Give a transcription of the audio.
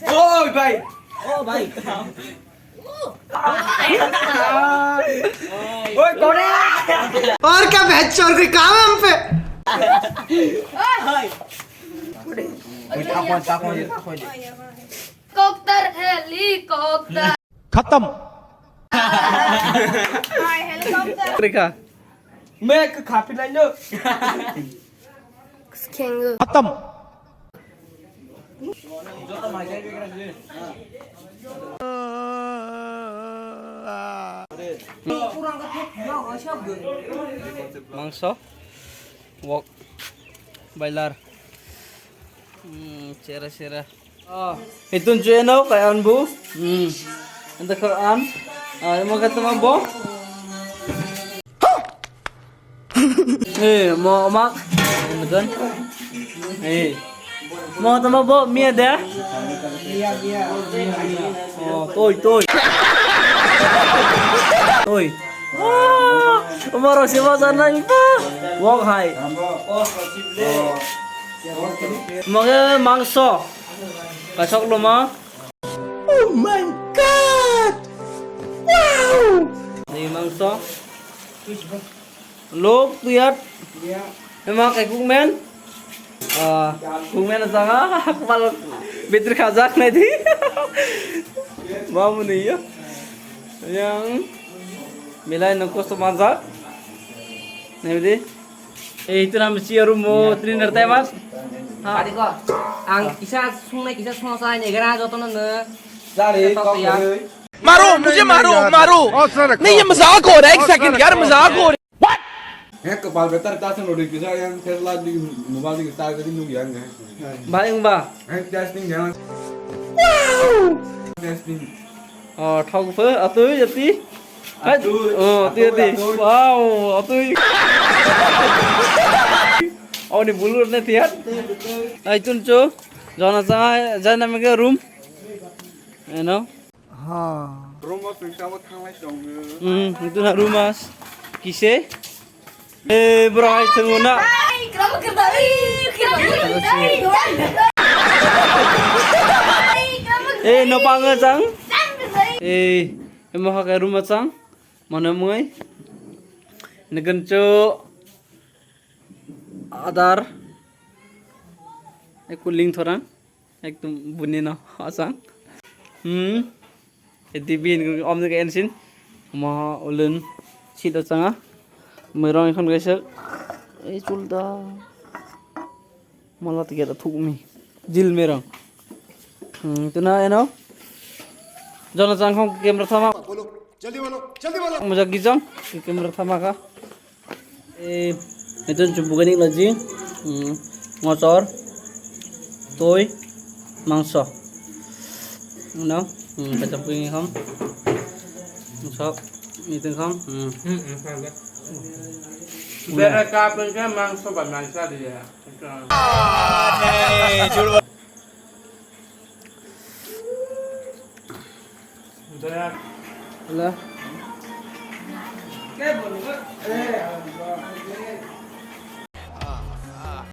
Ôi भाई ôi có đấy और क्या बहस चोर कोई काम है हम पे Helikopter, helikopter. खत्म Helikopter. Mereka mẹ cứ khá pin lại nữa Kangaroo. खत्म mangso wok bailar cera itu njueno kayak an bu untuk an mau ketemu bo mau mak kan mau ketemu bo mie deh tôi Umaro si sana ipa. Wok hai. Mga mangso. Kasok lo ma. Oh my god wow Ni mangso. Lok tiat. Memang kayak kukmen. Kukmen sanga kepal bitri kazak nanti. Mau nih ya. Yang Milay ng gusto manzak. Nih itu nama si rumo trainer temas. Tadi kok, ang isa sungai isa sungai saya nih, karena jatuh nana. Dari kok ya. मारो मुझे मारो नहीं ये मजाक हो रहा है एक सेकंड यार मजाक हो रहा है kepala betar tas notifikasi yang Tesla di mobile di start tadi nunggu yang Baik ba. testing jangan testing Thong phớ atuy jati. Ti. Wow, atuy. Ni bulur ne tiat. Ai chuncho. Jana jana mega room. You know? rumah sama thang lai dong Itu nak rumas. Kise? Bro, ai tenguna. Kenapa kembali? No panga sang. Emang pakai rumah sang. Mana muai? Negenco adar. Aku link thorang. Ek tum bunyi na asang. Eti bin om ke ensin. Ma ulun sida sanga. Merong এখন গৈছে এই চুলটা মালা থেকে এটা থুকমি জিল মেরং তো না এনো জনচাং খন ক্যামেরা থামা जल्दी बोलो mujak gijang ক্যামেরা থামা ka itu cubugani lagi ngocor toy mangso no kacang pring không mangso itu không mereka pengen mangsa bangsa dia lah